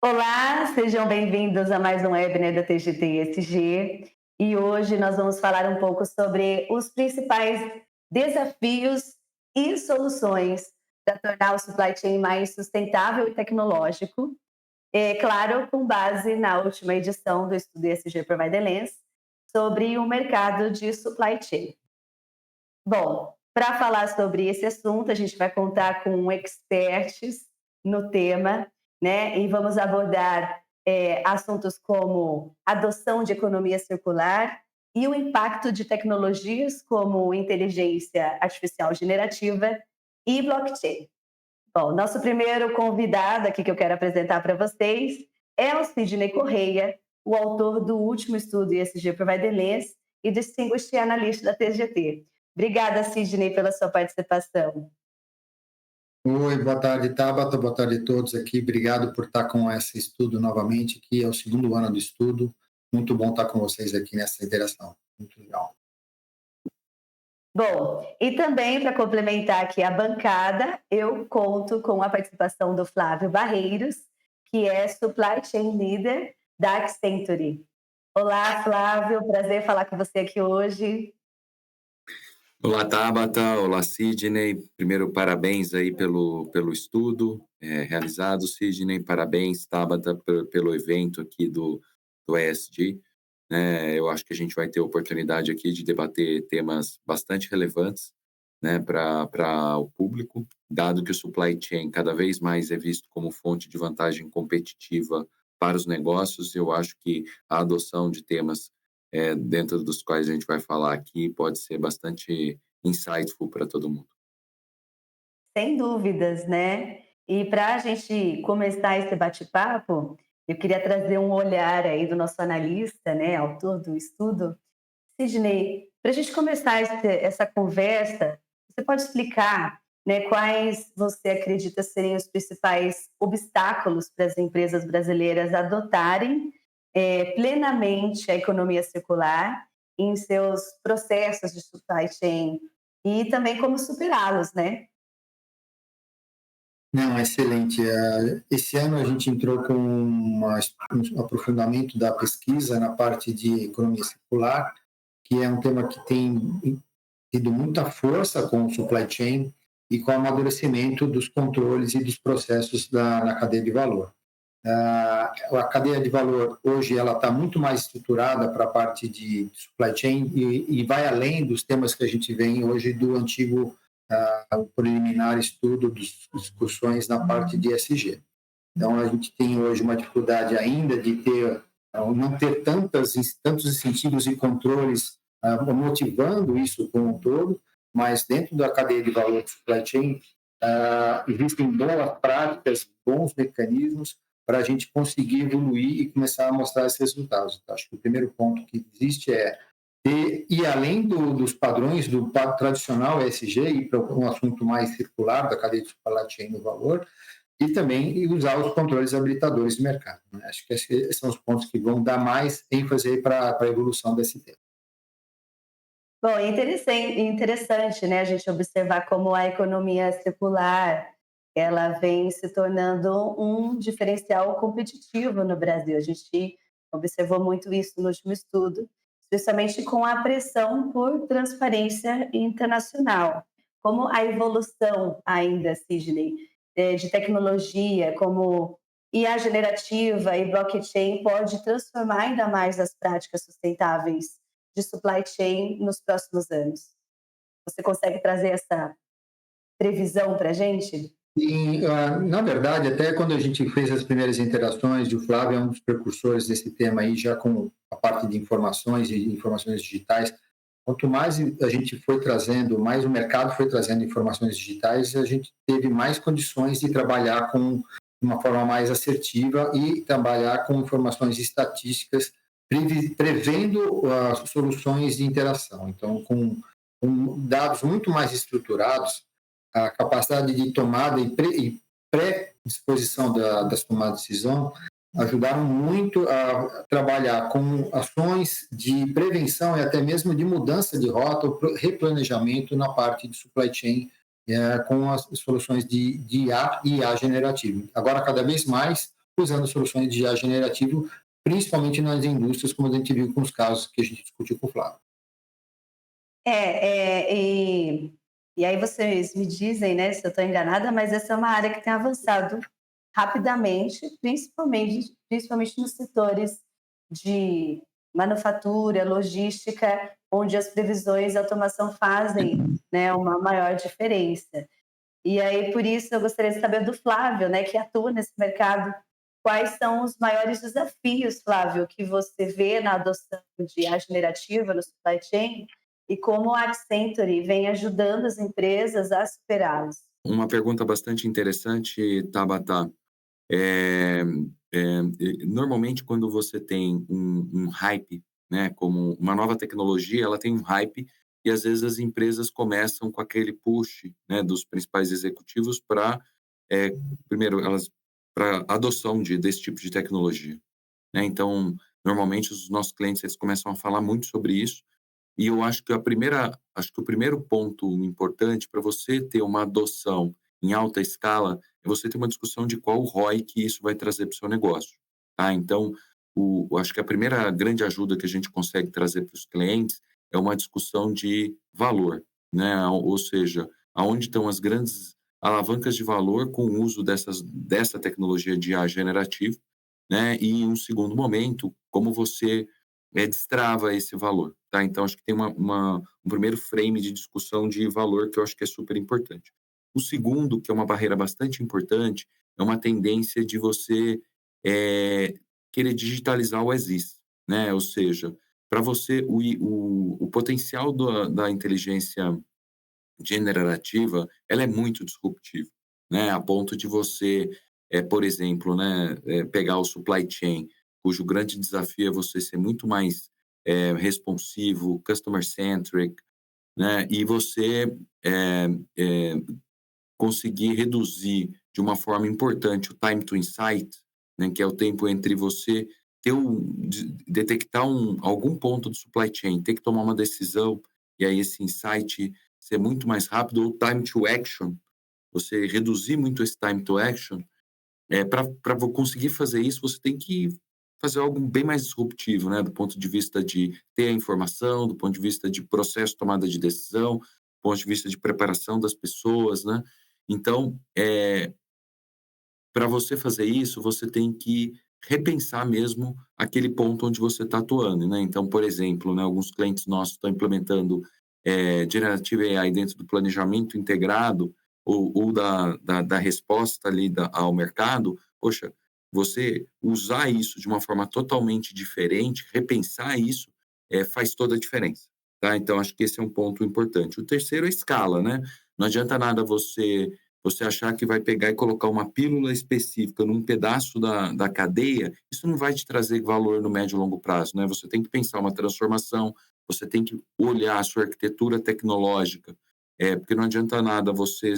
Olá, sejam bem-vindos a mais um webinar da TGT ESG. E hoje nós vamos falar um pouco sobre os principais desafios e soluções para tornar o supply chain mais sustentável e tecnológico. É claro, com base na última edição do estudo ESG Provider Lens sobre o mercado de supply chain. Bom, para falar sobre esse assunto, a gente vai contar com experts no tema, né? E vamos abordar assuntos como adoção de economia circular e o impacto de tecnologias como inteligência artificial generativa e blockchain. Bom, nosso primeiro convidado aqui que eu quero apresentar para vocês é o Sidney Correia, o autor do último estudo ESG Provider Lens e Distinguished Analyst da TGT. Obrigada, Sidney, pela sua participação. Oi, boa tarde, Tabata, boa tarde a todos aqui. Obrigado por estar com esse estudo novamente, que é o segundo ano do estudo. Muito bom estar com vocês aqui nessa interação. Muito legal. Bom, e também para complementar aqui a bancada, eu conto com a participação do Flávio Barreiros, que é Supply Chain Leader da Accenture. Olá, Flávio, prazer falar com você aqui hoje. Olá, Tabata. Olá, Sidney. Primeiro, parabéns aí pelo estudo realizado, Sidney. Parabéns, Tabata, pelo evento aqui do ESG. Eu acho que a gente vai ter oportunidade aqui de debater temas bastante relevantes, né, para o público, dado que o supply chain cada vez mais é visto como fonte de vantagem competitiva para os negócios. Eu acho que a adoção de temas dentro dos quais a gente vai falar aqui pode ser bastante insightful para todo mundo. Sem dúvidas, né? E para a gente começar esse bate-papo, eu queria trazer um olhar aí do nosso analista, né, autor do estudo, Sidney. Para a gente começar essa conversa, você pode explicar, né, quais você acredita serem os principais obstáculos para as empresas brasileiras adotarem plenamente a economia circular em seus processos de supply chain e também como superá-los, né? Não, excelente. Esse ano a gente entrou com um aprofundamento da pesquisa na parte de economia circular, que é um tema que tem tido muita força com o supply chain e com o amadurecimento dos controles e dos processos na cadeia de valor. A cadeia de valor hoje ela está muito mais estruturada para a parte de supply chain e vai além dos temas que a gente vê hoje do antigo preliminar estudo das discussões na parte de ESG. Então, a gente tem hoje uma dificuldade ainda de não ter tantos incentivos e controles motivando isso como um todo, mas dentro da cadeia de valor do supply chain existem boas práticas, bons mecanismos para a gente conseguir evoluir e começar a mostrar esses resultados. Então, acho que o primeiro ponto que existe é ir além dos padrões do tradicional ESG e para um assunto mais circular da cadeia de supply chain no valor, e também usar os controles habilitadores de mercado. Né? Acho que esses são os pontos que vão dar mais ênfase para a evolução desse tema. Bom, é interessante, né, a gente observar como a economia circular ela vem se tornando um diferencial competitivo no Brasil. A gente observou muito isso no último estudo, especialmente com a pressão por transparência internacional. Como a evolução ainda, Sidney, de tecnologia, como IA generativa e blockchain pode transformar ainda mais as práticas sustentáveis de supply chain nos próximos anos. Você consegue trazer essa previsão para a gente? E, na verdade, até quando a gente fez as primeiras interações, o Flávio é um dos precursores desse tema aí, já com a parte de informações e informações digitais. Quanto mais a gente foi trazendo, mais o mercado foi trazendo informações digitais, a gente teve mais condições de trabalhar com uma forma mais assertiva e trabalhar com informações estatísticas, prevendo soluções de interação. Então, com dados muito mais estruturados, a capacidade de tomada e pré-disposição das tomadas de decisão ajudaram muito a trabalhar com ações de prevenção e até mesmo de mudança de rota, replanejamento na parte de supply chain, com as soluções de IA e IA generativo. Agora, cada vez mais, usando soluções de IA generativo, principalmente nas indústrias, como a gente viu com os casos que a gente discutiu com o Flávio. E aí vocês me dizem, né, se eu estou enganada, mas essa é uma área que tem avançado rapidamente, principalmente nos setores de manufatura, logística, onde as previsões de automação fazem, né, uma maior diferença. E aí, por isso, eu gostaria de saber do Flávio, né, que atua nesse mercado, quais são os maiores desafios, Flávio, que você vê na adoção de IA generativa no supply chain e como a Accenture vem ajudando as empresas a superá-los? Uma pergunta bastante interessante, Tabata. É, Normalmente, quando você tem um hype, né, como uma nova tecnologia, ela tem um hype e às vezes as empresas começam com aquele push, né, dos principais executivos para, primeiro, elas para adoção desse tipo de tecnologia, né? Então, normalmente os nossos clientes eles começam a falar muito sobre isso e eu acho que o primeiro ponto importante para você ter uma adoção em alta escala é você ter uma discussão de qual o ROI que isso vai trazer para o seu negócio, tá? Então, eu acho que a primeira grande ajuda que a gente consegue trazer para os clientes é uma discussão de valor, né? Ou seja, aonde estão as grandes alavancas de valor com o uso dessa tecnologia de IA generativo, né? E em um segundo momento, como você destrava esse valor, tá? Então acho que tem um primeiro frame de discussão de valor que eu acho que é super importante. O segundo, que é uma barreira bastante importante, é uma tendência de você querer digitalizar o as-is, né? Ou seja, para você, o potencial da inteligência generativa, ela é muito disruptiva, né? A ponto de você, por exemplo, né, pegar o supply chain, cujo grande desafio é você ser muito mais responsivo, customer centric, né? E você conseguir reduzir de uma forma importante o time to insight, né, que é o tempo entre você detectar algum ponto do supply chain, ter que tomar uma decisão, e aí esse insight ser muito mais rápido, ou time to action, você reduzir muito esse time to action, para conseguir fazer isso, você tem que fazer algo bem mais disruptivo, né, do ponto de vista de ter a informação, do ponto de vista de processo de tomada de decisão, do ponto de vista de preparação das pessoas, né? Então, para você fazer isso, você tem que repensar mesmo aquele ponto onde você está atuando, né? Então, por exemplo, né, alguns clientes nossos estão implementando Generative AI dentro do planejamento integrado ou da resposta ali ao mercado. Poxa, você usar isso de uma forma totalmente diferente, repensar isso, faz toda a diferença, tá? Então, acho que esse é um ponto importante. O terceiro é a escala, né? Não adianta nada você achar que vai pegar e colocar uma pílula específica num pedaço da cadeia, isso não vai te trazer valor no médio e longo prazo, né? Você tem que pensar uma transformação, você tem que olhar a sua arquitetura tecnológica, porque não adianta nada você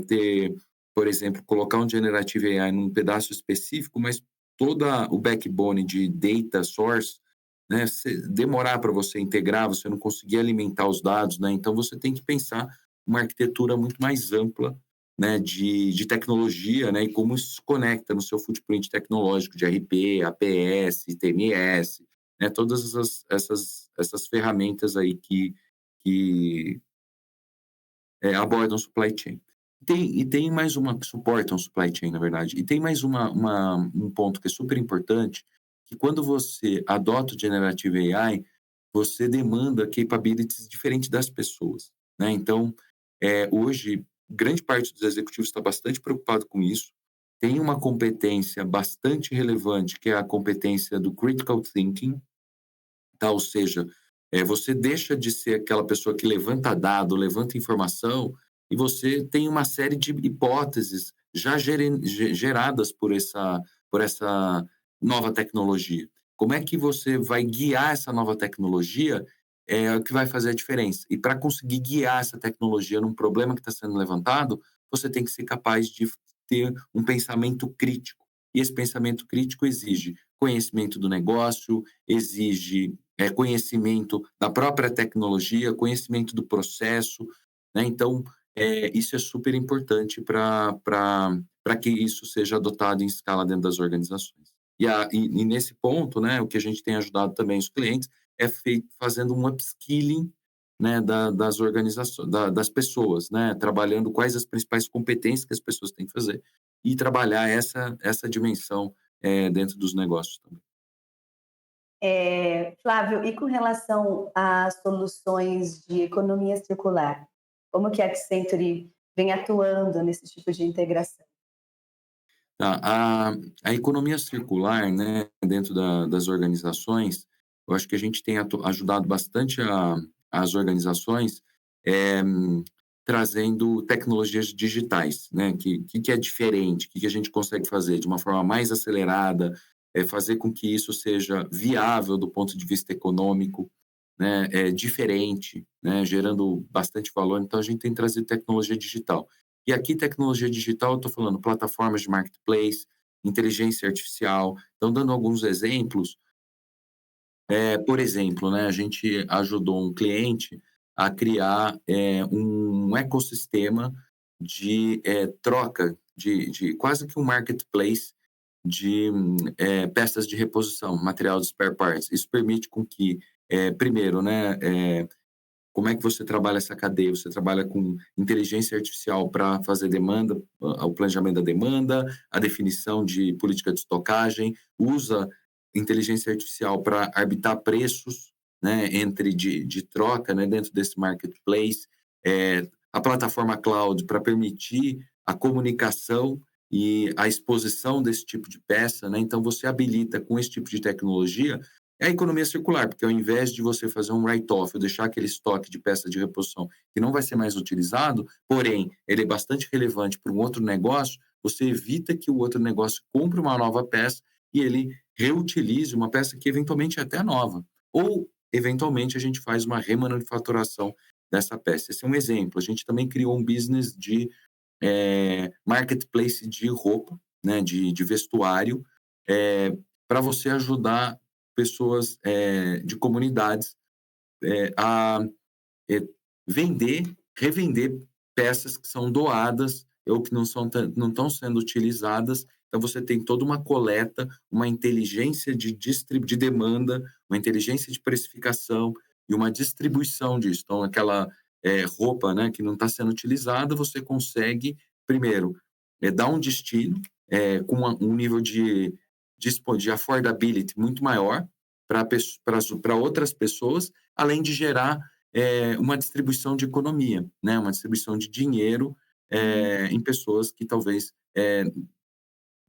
ter, por exemplo, colocar um Generative AI num pedaço específico, mas toda o backbone de data source, né, demorar para você integrar, você não conseguir alimentar os dados, né? Então você tem que pensar uma arquitetura muito mais ampla, né, de tecnologia, né, e como isso se conecta no seu footprint tecnológico de RP, APS, TMS, né, todas essas ferramentas aí que abordam supply chain. Tem mais uma que suportam supply chain, na verdade, e tem mais um ponto que é super importante, que quando você adota o Generative AI, você demanda capabilities diferentes das pessoas, né? Então, hoje, grande parte dos executivos está bastante preocupado com isso. Tem uma competência bastante relevante, que é a competência do critical thinking, tá? Ou seja, você deixa de ser aquela pessoa que levanta dado, levanta informação, e você tem uma série de hipóteses já geradas por essa nova tecnologia. Como é que você vai guiar essa nova tecnologia é o que vai fazer a diferença. E para conseguir guiar essa tecnologia num problema que está sendo levantado, você tem que ser capaz de ter um pensamento crítico. E esse pensamento crítico exige conhecimento do negócio, exige conhecimento da própria tecnologia, conhecimento do processo, né? Então, isso é super importante para para que isso seja adotado em escala dentro das organizações. E nesse ponto, né, o que a gente tem ajudado também os clientes é fazendo um upskilling, né, das organizações, das pessoas, né, trabalhando quais as principais competências que as pessoas têm que fazer e trabalhar essa dimensão dentro dos negócios também. Flávio, e com relação às soluções de economia circular, como que a Accenture vem atuando nesse tipo de integração? Tá, a economia circular, né, dentro das organizações, eu acho que a gente tem ajudado bastante as organizações eh, trazendo tecnologias digitais, né, que é diferente, que a gente consegue fazer de uma forma mais acelerada, fazer com que isso seja viável do ponto de vista econômico, né, diferente, né, gerando bastante valor. Então, a gente tem trazido tecnologia digital. E aqui, tecnologia digital, eu estou falando plataformas de marketplace, inteligência artificial. Então, dando alguns exemplos, por exemplo, né, a gente ajudou um cliente a criar um ecossistema de troca, de quase que um marketplace de peças de reposição, material de spare parts. Isso permite com que, primeiro, né, como é que você trabalha essa cadeia? Você trabalha com inteligência artificial para fazer demanda, o planejamento da demanda, a definição de política de estocagem, usa inteligência artificial para arbitrar preços, né, de troca, né, dentro desse marketplace, a plataforma cloud para permitir a comunicação e a exposição desse tipo de peça, né? Então você habilita com esse tipo de tecnologia é a economia circular, porque ao invés de você fazer um write-off ou deixar aquele estoque de peça de reposição que não vai ser mais utilizado, porém, ele é bastante relevante para um outro negócio, você evita que o outro negócio compre uma nova peça e ele reutilize uma peça que eventualmente é até nova. Ou, eventualmente, a gente faz uma remanufaturação dessa peça. Esse é um exemplo. A gente também criou um business de marketplace de roupa, né, de vestuário, para você ajudar pessoas de comunidades a eh, revender peças que são doadas ou que não estão sendo utilizadas. Então, você tem toda uma coleta, uma inteligência de demanda, uma inteligência de precificação e uma distribuição disso. Então, aquela roupa, né, que não está sendo utilizada, você consegue, primeiro, dar um destino com um nível de affordability muito maior para outras pessoas, além de gerar uma distribuição de economia, né? Uma distribuição de dinheiro em pessoas que talvez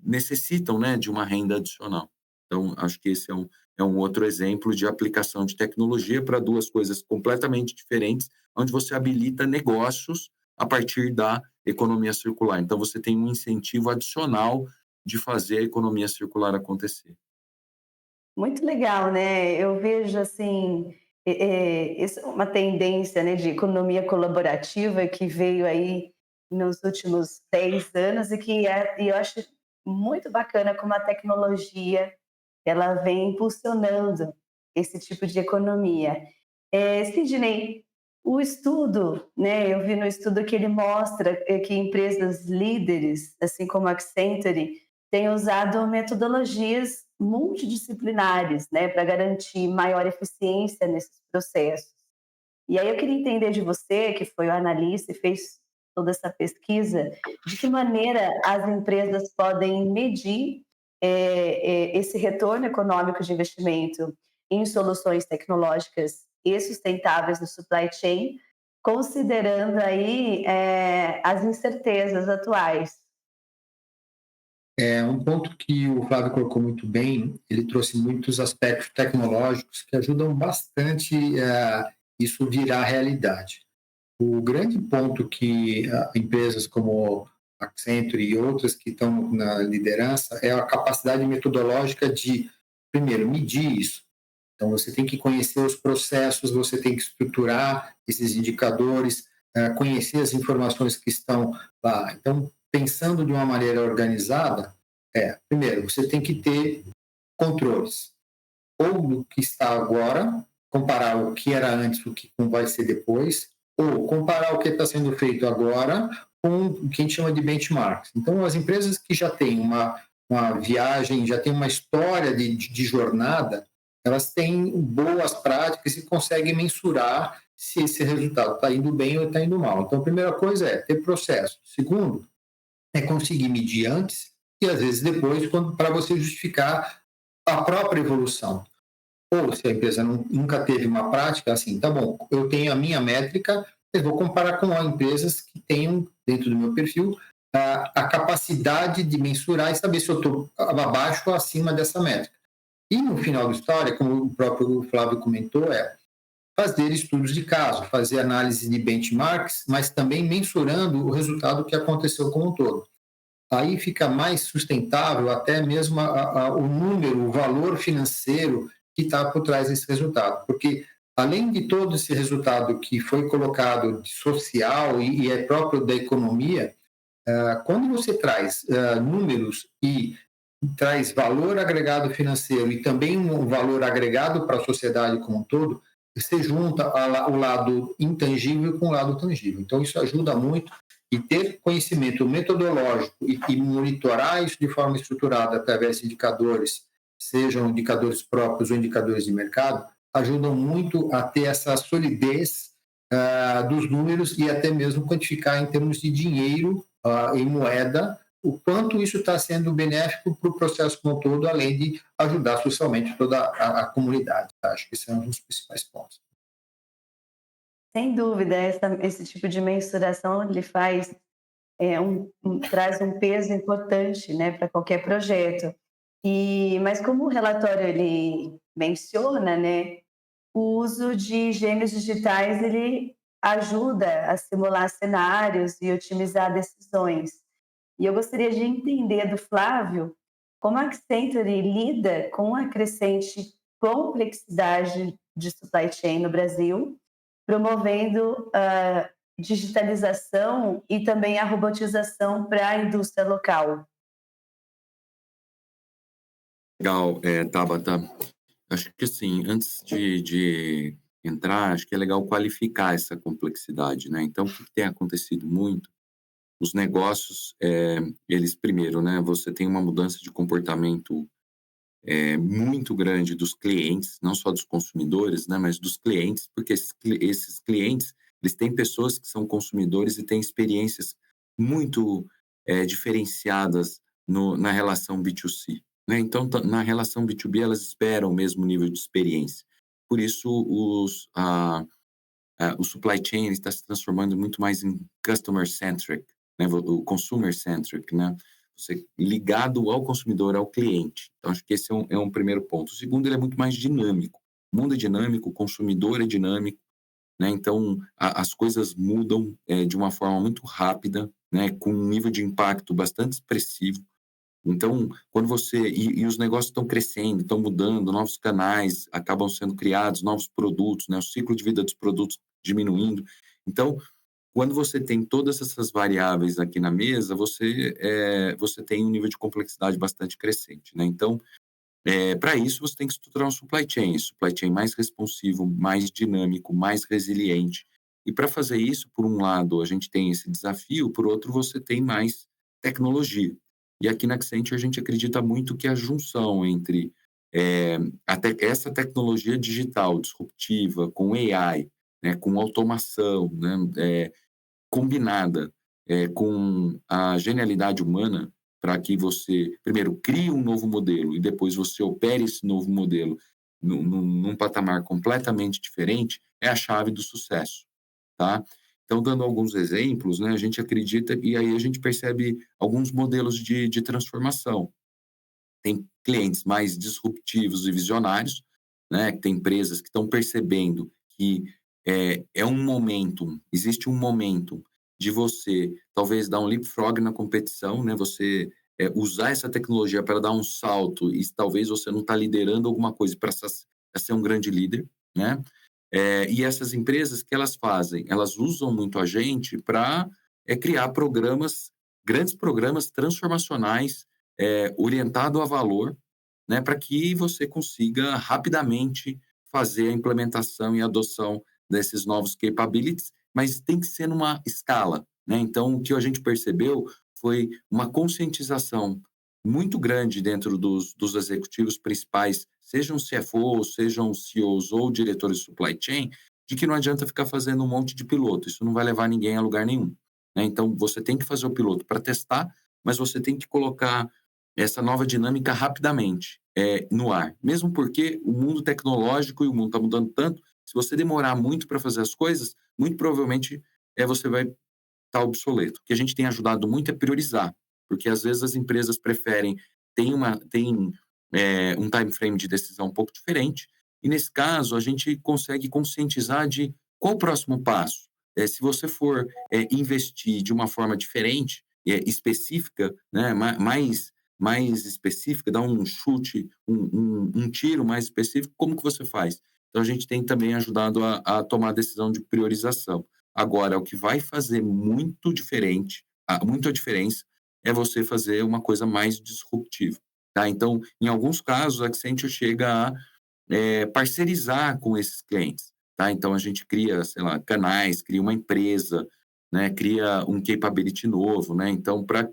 necessitam, né, de uma renda adicional. Então, acho que esse é um outro exemplo de aplicação de tecnologia para duas coisas completamente diferentes, onde você habilita negócios a partir da economia circular. Então, você tem um incentivo adicional de fazer a economia circular acontecer. Muito legal, né? Eu vejo assim, isso é uma tendência, né, de economia colaborativa que veio aí nos últimos 10 anos e eu acho muito bacana como a tecnologia ela vem impulsionando esse tipo de economia. Sidney, o estudo, né, eu vi no estudo que ele mostra que empresas líderes, assim como a Accenture, têm usado metodologias multidisciplinares, né, para garantir maior eficiência nesses processos. E aí eu queria entender de você, que foi o analista e fez toda essa pesquisa, de que maneira as empresas podem medir esse retorno econômico de investimento em soluções tecnológicas e sustentáveis no supply chain, considerando aí as incertezas atuais. É um ponto que o Flávio colocou muito bem, ele trouxe muitos aspectos tecnológicos que ajudam bastante isso virar realidade. O grande ponto que empresas como a Accenture e outras que estão na liderança é a capacidade metodológica de, primeiro, medir isso. Então, você tem que conhecer os processos, você tem que estruturar esses indicadores, conhecer as informações que estão lá. Então, pensando de uma maneira organizada, primeiro, você tem que ter controles, ou do que está agora, comparar o que era antes, o que vai ser depois, ou comparar o que está sendo feito agora com o que a gente chama de benchmarks. Então, as empresas que já têm uma viagem, já têm uma história de jornada, elas têm boas práticas e conseguem mensurar se esse resultado está indo bem ou está indo mal. Então, a primeira coisa é ter processo. Segundo, é conseguir medir antes e, às vezes, depois, para você justificar a própria evolução. Ou se a empresa nunca teve uma prática, assim, tá bom, eu tenho a minha métrica, eu vou comparar com empresas que tenham, dentro do meu perfil, a capacidade de mensurar e saber se eu estou abaixo ou acima dessa métrica. E no final da história, como o próprio Flávio comentou, é fazer estudos de caso, fazer análise de benchmarks, mas também mensurando o resultado que aconteceu como um todo. Aí fica mais sustentável até mesmo o número, o valor financeiro que está por trás desse resultado. Porque, além de todo esse resultado que foi colocado de social e é próprio da economia, quando você traz números e traz valor agregado financeiro e também um valor agregado para a sociedade como um todo, você junta o lado intangível com o lado tangível. Então, isso ajuda muito e ter conhecimento metodológico e monitorar isso de forma estruturada através de indicadores, sejam indicadores próprios ou indicadores de mercado, ajudam muito a ter essa solidez dos números e até mesmo quantificar em termos de dinheiro em moeda o quanto isso está sendo benéfico para o processo como um todo, além de ajudar socialmente toda a comunidade. Tá? Acho que esse é um dos principais pontos. Sem dúvida, esse tipo de mensuração ele faz traz um peso importante, né, para qualquer projeto. Mas como o relatório ele menciona, né, o uso de gêmeos digitais ele ajuda a simular cenários e otimizar decisões. E eu gostaria de entender do Flávio como a Accenture lida com a crescente complexidade de supply chain no Brasil, promovendo a digitalização e também a robotização para a indústria local. Legal, Tabata. Acho que assim, antes de entrar, acho que é legal qualificar essa complexidade, né? Então, o que tem acontecido muito? Os negócios, eles primeiro, né? Você tem uma mudança de comportamento muito grande dos clientes, não só dos consumidores, né? Mas dos clientes, porque esses clientes, eles têm pessoas que são consumidores e têm experiências muito diferenciadas na relação B2C. Né? Então, na relação B2B, elas esperam o mesmo nível de experiência. Por isso, o supply chain está se transformando muito mais em customer-centric, né? O consumer-centric, né? Você ligado ao consumidor, ao cliente. Então, acho que esse é um primeiro ponto. O segundo, ele é muito mais dinâmico. O mundo é dinâmico, o consumidor é dinâmico, né? Então, as coisas mudam de uma forma muito rápida, né? Com um nível de impacto bastante expressivo. Então, quando você... E os negócios estão crescendo, estão mudando, novos canais acabam sendo criados, novos produtos, né? O ciclo de vida dos produtos diminuindo. Então, quando você tem todas essas variáveis aqui na mesa, você tem um nível de complexidade bastante crescente, né? Então, para isso, você tem que estruturar um supply chain mais responsivo, mais dinâmico, mais resiliente. E para fazer isso, por um lado, a gente tem esse desafio, por outro, você tem mais tecnologia. E aqui na Accenture, a gente acredita muito que a junção entre essa tecnologia digital disruptiva, com AI, né, com automação, né, combinada com a genialidade humana, para que você, primeiro, crie um novo modelo e depois você opere esse novo modelo num patamar completamente diferente, é a chave do sucesso, tá? Então, dando alguns exemplos, né, a gente acredita, e aí a gente percebe alguns modelos de transformação. Tem clientes mais disruptivos e visionários, né? Tem empresas que estão percebendo que existe um momento de você talvez dar um leapfrog na competição, né? Você usar essa tecnologia para dar um salto e talvez você não está liderando alguma coisa para ser um grande líder, né? E essas empresas, que elas fazem? Elas usam muito a gente para criar grandes programas transformacionais, orientado a valor, né, para que você consiga rapidamente fazer a implementação e adoção desses novos capabilities, mas tem que ser numa escala, né? Então, o que a gente percebeu foi uma conscientização muito grande dentro dos executivos principais, sejam CFOs, sejam CEOs ou diretores de supply chain, de que não adianta ficar fazendo um monte de piloto, isso não vai levar ninguém a lugar nenhum, né? Então, você tem que fazer o piloto para testar, mas você tem que colocar essa nova dinâmica rapidamente no ar. Mesmo porque o mundo tecnológico e o mundo está mudando tanto, se você demorar muito para fazer as coisas, muito provavelmente você vai estar obsoleto. O que a gente tem ajudado muito é priorizar, porque às vezes as empresas preferem, tem um time frame de decisão um pouco diferente, e nesse caso a gente consegue conscientizar de qual o próximo passo. Se você for investir de uma forma diferente, específica, né, mais específica, dar um chute, um tiro mais específico, como que você faz? Então, a gente tem também ajudado a tomar a decisão de priorização. Agora, o que vai fazer muito diferente, muito a diferença, é você fazer uma coisa mais disruptiva, tá? Então, em alguns casos, a Accenture chega a parcerizar com esses clientes, tá? Então, a gente cria, sei lá, canais, cria uma empresa, né? Cria um capability novo, né? Então, para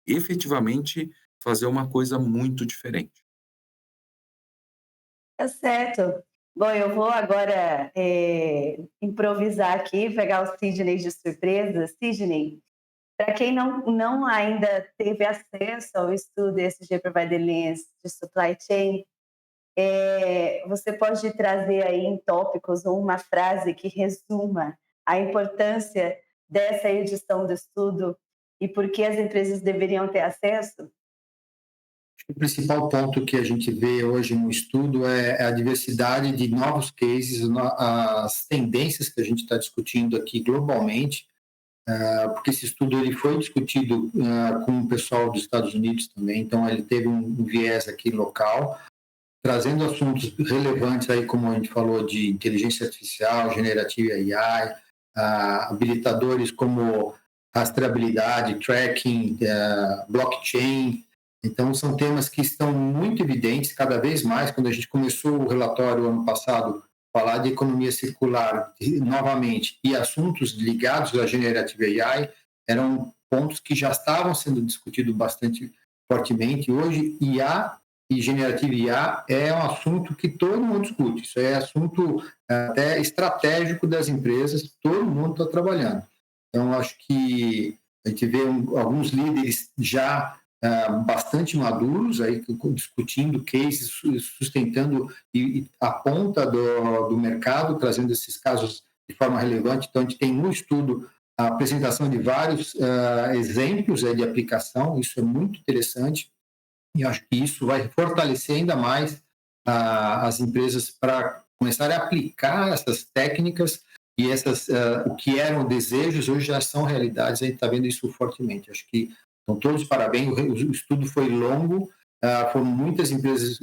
efetivamente fazer uma coisa muito diferente. Tá certo. Bom, eu vou agora improvisar aqui, pegar o Sidney de surpresa. Sidney, para quem não ainda teve acesso ao estudo ESG Provider Lens de Supply Chain, você pode trazer aí em tópicos ou uma frase que resuma a importância dessa edição do estudo e por que as empresas deveriam ter acesso? O principal ponto que a gente vê hoje no estudo é a diversidade de novos cases, as tendências que a gente está discutindo aqui globalmente, porque esse estudo ele foi discutido com o pessoal dos Estados Unidos também, então ele teve um viés aqui local, trazendo assuntos relevantes aí, como a gente falou, de inteligência artificial, generativa AI, habilitadores como rastreabilidade, tracking, blockchain. Então, são temas que estão muito evidentes cada vez mais. Quando a gente começou o relatório ano passado, falar de economia circular novamente e assuntos ligados à generativa AI eram pontos que já estavam sendo discutidos bastante fortemente. Hoje, IA e generativa IA é um assunto que todo mundo discute. Isso é assunto até estratégico das empresas, todo mundo está trabalhando. Então, acho que a gente vê alguns líderes já bastante maduros, aí, discutindo cases, sustentando e a ponta do mercado, trazendo esses casos de forma relevante. Então, a gente tem no estudo a apresentação de vários exemplos de aplicação, isso é muito interessante, e eu acho que isso vai fortalecer ainda mais as empresas para começarem a aplicar essas técnicas e o que eram desejos hoje já são realidades, a gente está vendo isso fortemente. Acho que então, todos parabéns, o estudo foi longo, foram muitas empresas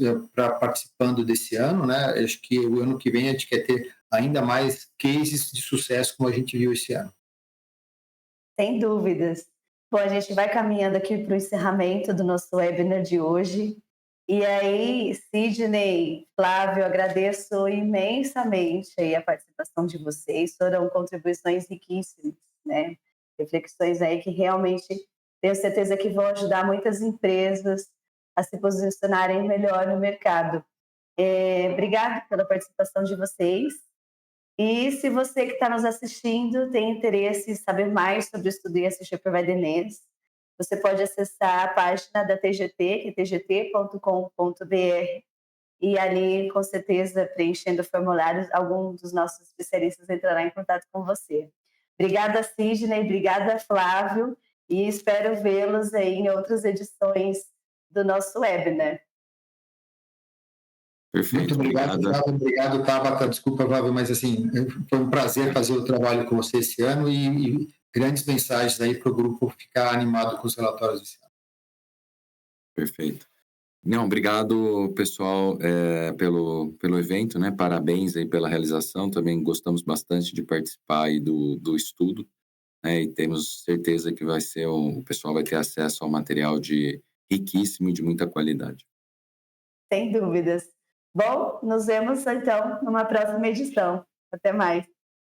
participando desse ano, né? Acho que o ano que vem a gente quer ter ainda mais cases de sucesso como a gente viu esse ano. Sem dúvidas. Bom, a gente vai caminhando aqui para o encerramento do nosso webinar de hoje. E aí, Sidney, Flávio, agradeço imensamente aí a participação de vocês, foram contribuições riquíssimas, né? Reflexões aí que realmente tenho certeza que vão ajudar muitas empresas a se posicionarem melhor no mercado. Obrigada pela participação de vocês. E se você que está nos assistindo tem interesse em saber mais sobre o estudo ESG Provider Lens, você pode acessar a página da TGT, que é tgt.com.br, e ali, com certeza, preenchendo formulários, algum dos nossos especialistas entrará em contato com você. Obrigada, Sidney, obrigada, Flávio, e espero vê-los aí em outras edições do nosso webinar. Perfeito, Muito obrigado, Flávio. Obrigado, Tabata. Desculpa, Flávio, mas assim, foi um prazer fazer o trabalho com você esse ano e grandes mensagens aí para o grupo ficar animado com os relatórios desse ano. Perfeito. Não, obrigado, pessoal, pelo evento, né? Parabéns aí pela realização. Também gostamos bastante de participar aí do estudo, né? E temos certeza que o pessoal vai ter acesso ao material riquíssimo e de muita qualidade. Sem dúvidas. Bom, nos vemos então numa próxima edição. Até mais.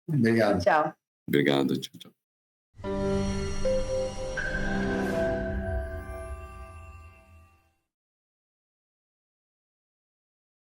Obrigado. Tchau. Obrigado. Tchau, tchau.